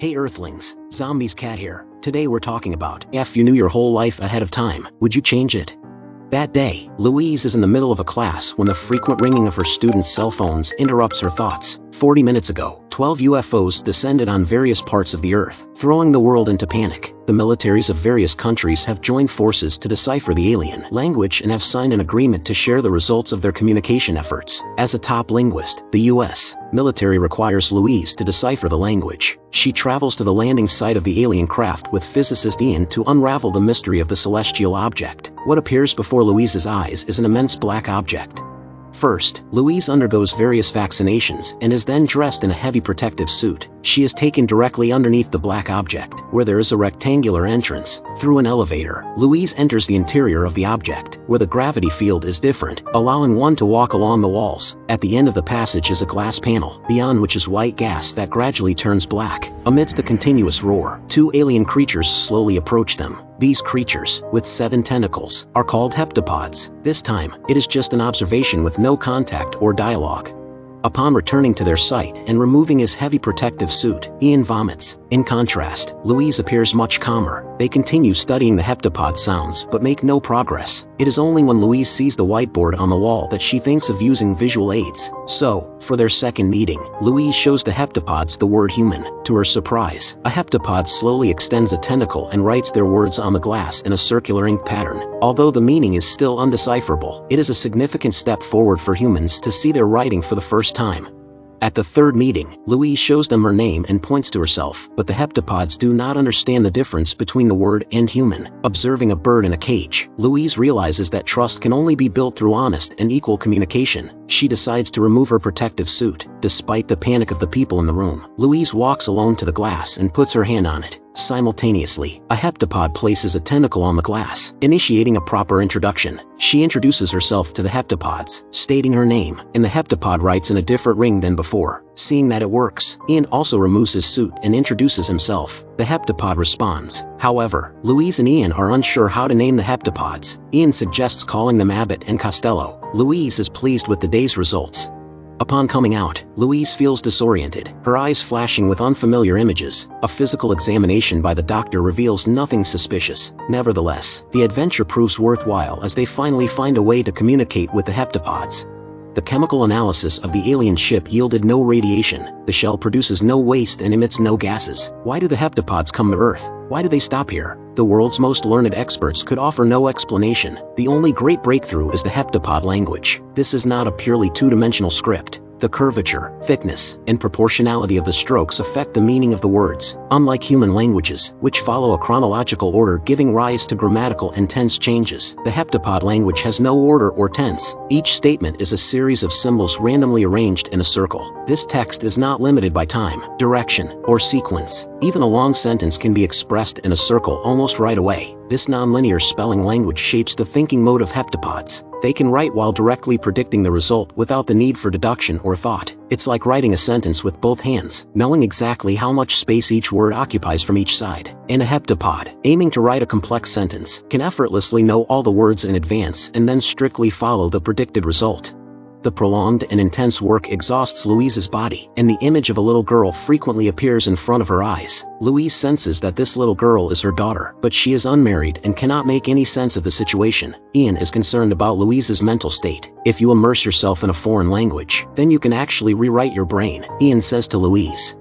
Hey Earthlings, Zombies Cat here. Today we're talking about if you knew your whole life ahead of time, would you change it? That day, Louise is in the middle of a class when the frequent ringing of her students' cell phones interrupts her thoughts. 40 minutes ago, 12 UFOs descended on various parts of the Earth, throwing the world into panic. The militaries of various countries have joined forces to decipher the alien language and have signed an agreement to share the results of their communication efforts. As a top linguist, the U.S. military requires Louise to decipher the language. She travels to the landing site of the alien craft with physicist Ian to unravel the mystery of the celestial object. What appears before Louise's eyes is an immense black object. First, Louise undergoes various vaccinations and is then dressed in a heavy protective suit. She is taken directly underneath the black object, where there is a rectangular entrance. Through an elevator, Louise enters the interior of the object, where the gravity field is different, allowing one to walk along the walls. At the end of the passage is a glass panel, beyond which is white gas that gradually turns black. Amidst a continuous roar, two alien creatures slowly approach them. These creatures, with 7 tentacles, are called heptapods. This time, it is just an observation with no contact or dialogue. Upon returning to their site and removing his heavy protective suit, Ian vomits. In contrast, Louise appears much calmer. They continue studying the heptapod sounds but make no progress. It is only when Louise sees the whiteboard on the wall that she thinks of using visual aids. So, for their second meeting, Louise shows the heptapods the word human. To her surprise, a heptapod slowly extends a tentacle and writes their words on the glass in a circular ink pattern. Although the meaning is still undecipherable, it is a significant step forward for humans to see their writing for the first time. At the third meeting, Louise shows them her name and points to herself, but the heptapods do not understand the difference between the word and human. Observing a bird in a cage, Louise realizes that trust can only be built through honest and equal communication. She decides to remove her protective suit. Despite the panic of the people in the room, Louise walks alone to the glass and puts her hand on it. Simultaneously, a heptapod places a tentacle on the glass, initiating a proper introduction. She introduces herself to the heptapods, stating her name, and the heptapod writes in a different ring than before. Seeing that it works, Ian also removes his suit and introduces himself. The heptapod responds. However, Louise and Ian are unsure how to name the heptapods. Ian suggests calling them Abbott and Costello. Louise is pleased with the day's results. Upon coming out, Louise feels disoriented, her eyes flashing with unfamiliar images. A physical examination by the doctor reveals nothing suspicious. Nevertheless, the adventure proves worthwhile as they finally find a way to communicate with the heptapods. The chemical analysis of the alien ship yielded no radiation. The shell produces no waste and emits no gases. Why do the heptapods come to Earth? Why do they stop here? The world's most learned experts could offer no explanation. The only great breakthrough is the heptapod language. This is not a purely two-dimensional script. The curvature, thickness, and proportionality of the strokes affect the meaning of the words. Unlike human languages, which follow a chronological order giving rise to grammatical and tense changes, the heptapod language has no order or tense. Each statement is a series of symbols randomly arranged in a circle. This text is not limited by time, direction, or sequence. Even a long sentence can be expressed in a circle almost right away. This nonlinear spelling language shapes the thinking mode of heptapods. They can write while directly predicting the result without the need for deduction or thought. It's like writing a sentence with both hands, knowing exactly how much space each word occupies from each side. And a heptapod, aiming to write a complex sentence, can effortlessly know all the words in advance and then strictly follow the predicted result. The prolonged and intense work exhausts Louise's body, and the image of a little girl frequently appears in front of her eyes. Louise senses that this little girl is her daughter, but she is unmarried and cannot make any sense of the situation. Ian is concerned about Louise's mental state. If you immerse yourself in a foreign language, then you can actually rewrite your brain, Ian says to Louise.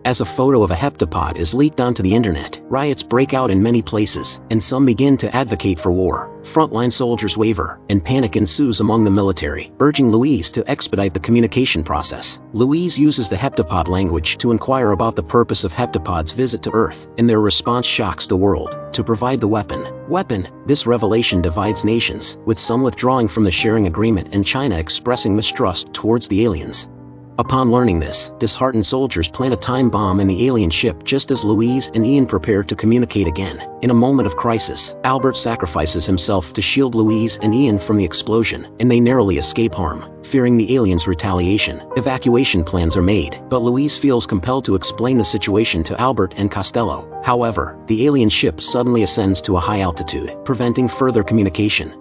As a photo of a heptapod is leaked onto the internet, riots break out in many places, and some begin to advocate for war. Frontline soldiers waver, and panic ensues among the military, urging Louise to expedite the communication process. Louise uses the heptapod language to inquire about the purpose of heptapods' visit to Earth, and their response shocks the world. To provide the weapon, this revelation divides nations, with some withdrawing from the sharing agreement and China expressing mistrust towards the aliens. Upon learning this, disheartened soldiers plant a time bomb in the alien ship just as Louise and Ian prepare to communicate again. In a moment of crisis, Albert sacrifices himself to shield Louise and Ian from the explosion, and they narrowly escape harm. Fearing the aliens' retaliation, evacuation plans are made, but Louise feels compelled to explain the situation to Albert and Costello. However, the alien ship suddenly ascends to a high altitude, preventing further communication.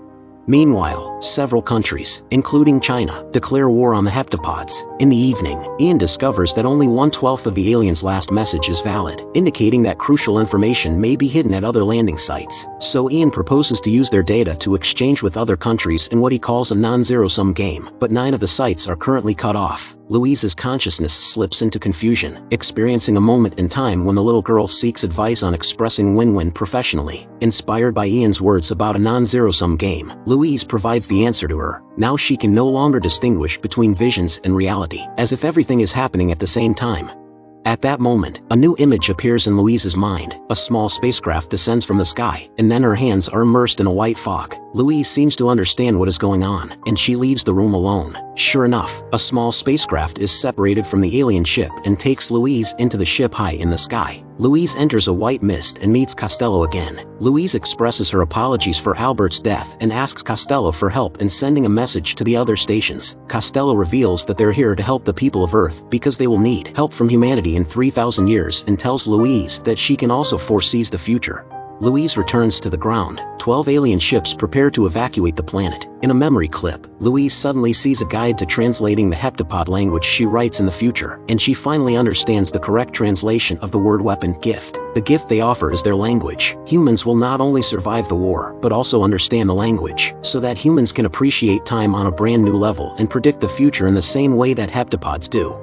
Meanwhile, several countries, including China, declare war on the heptapods. In the evening, Ian discovers that only 1/12 of the aliens' last message is valid, indicating that crucial information may be hidden at other landing sites. So Ian proposes to use their data to exchange with other countries in what he calls a non-zero-sum game, but 9 of the sites are currently cut off. Louise's consciousness slips into confusion, experiencing a moment in time when the little girl seeks advice on expressing win-win professionally. Inspired by Ian's words about a non-zero-sum game, Louise provides the answer to her. Now she can no longer distinguish between visions and reality, as if everything is happening at the same time. At that moment, a new image appears in Louise's mind. A small spacecraft descends from the sky, and then her hands are immersed in a white fog. Louise seems to understand what is going on, and she leaves the room alone. Sure enough, a small spacecraft is separated from the alien ship and takes Louise into the ship high in the sky. Louise enters a white mist and meets Costello again. Louise expresses her apologies for Albert's death and asks Costello for help in sending a message to the other stations. Costello reveals that they're here to help the people of Earth because they will need help from humanity in 3,000 years and tells Louise that she can also foresee the future. Louise returns to the ground. 12 alien ships prepare to evacuate the planet. In a memory clip, Louise suddenly sees a guide to translating the heptapod language she writes in the future, and she finally understands the correct translation of the word weapon gift. The gift they offer is their language. Humans will not only survive the war, but also understand the language, so that humans can appreciate time on a brand new level and predict the future in the same way that heptapods do.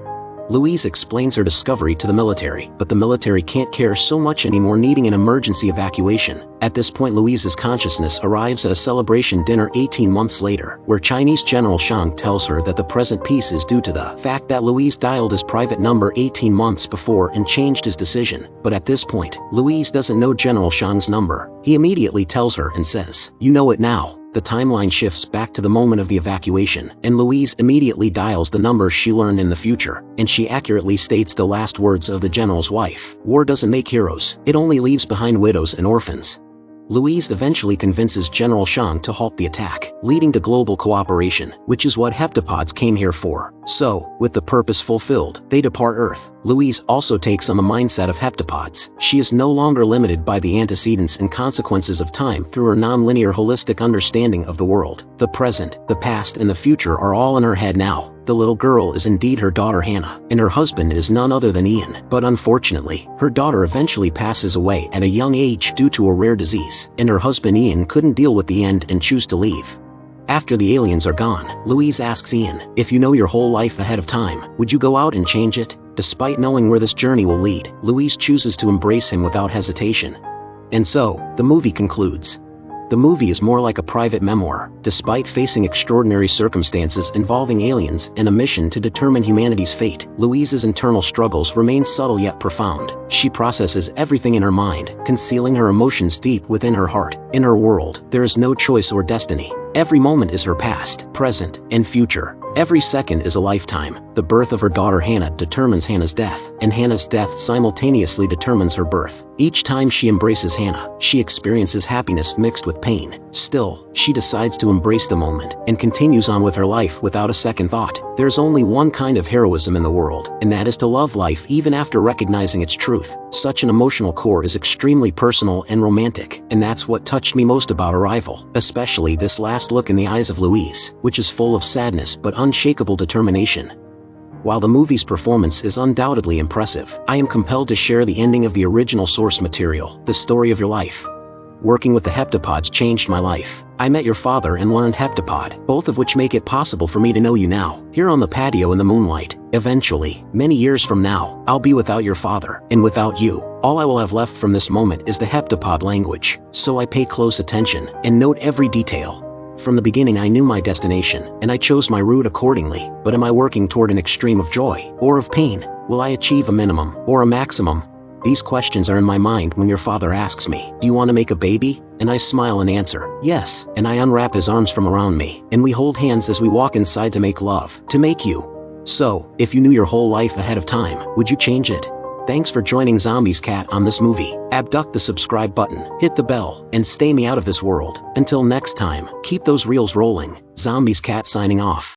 Louise explains her discovery to the military, but the military can't care so much anymore, needing an emergency evacuation. At this point, Louise's consciousness arrives at a celebration dinner 18 months later, where Chinese General Shang tells her that the present peace is due to the fact that Louise dialed his private number 18 months before and changed his decision. But at this point, Louise doesn't know General Shang's number. He immediately tells her and says, "You know it now." The timeline shifts back to the moment of the evacuation, and Louise immediately dials the number she learned in the future, and she accurately states the last words of the general's wife. "War doesn't make heroes, it only leaves behind widows and orphans." Louise eventually convinces General Shang to halt the attack, leading to global cooperation, which is what heptapods came here for. So, with the purpose fulfilled, they depart Earth. Louise also takes on the mindset of heptapods. She is no longer limited by the antecedents and consequences of time through her non-linear holistic understanding of the world. The present, the past, and the future are all in her head now. The little girl is indeed her daughter Hannah, and her husband is none other than Ian. But unfortunately, her daughter eventually passes away at a young age due to a rare disease, and her husband Ian couldn't deal with the end and choose to leave. After the aliens are gone, Louise asks Ian, "If you know your whole life ahead of time, would you go out and change it?" Despite knowing where this journey will lead, Louise chooses to embrace him without hesitation. And so, the movie concludes. The movie is more like a private memoir. Despite facing extraordinary circumstances involving aliens and a mission to determine humanity's fate, Louise's internal struggles remain subtle yet profound. She processes everything in her mind, concealing her emotions deep within her heart. In her world, there is no choice or destiny. Every moment is her past, present, and future. Every second is a lifetime. The birth of her daughter Hannah determines Hannah's death, and Hannah's death simultaneously determines her birth. Each time she embraces Hannah, she experiences happiness mixed with pain. Still, she decides to embrace the moment and continues on with her life without a second thought. There's only one kind of heroism in the world, and that is to love life even after recognizing its truth. Such an emotional core is extremely personal and romantic, and that's what touched me most about Arrival, especially this last look in the eyes of Louise, which is full of sadness but unshakable determination. While the movie's performance is undoubtedly impressive, I am compelled to share the ending of the original source material, The Story of Your Life. Working with the heptapods changed my life. I met your father and learned heptapod, both of which make it possible for me to know you now, here on the patio in the moonlight. Eventually, many years from now, I'll be without your father, and without you. All I will have left from this moment is the heptapod language, so I pay close attention and note every detail. From the beginning I knew my destination, and I chose my route accordingly, but am I working toward an extreme of joy, or of pain? Will I achieve a minimum, or a maximum? These questions are in my mind when your father asks me, "Do you want to make a baby?" And I smile and answer, "Yes," and I unwrap his arms from around me, and we hold hands as we walk inside to make love, to make you. So, if you knew your whole life ahead of time, would you change it? Thanks for joining Zombies Cat on this movie. Abduct the subscribe button, hit the bell, and stay me out of this world. Until next time, keep those reels rolling. Zombies Cat signing off.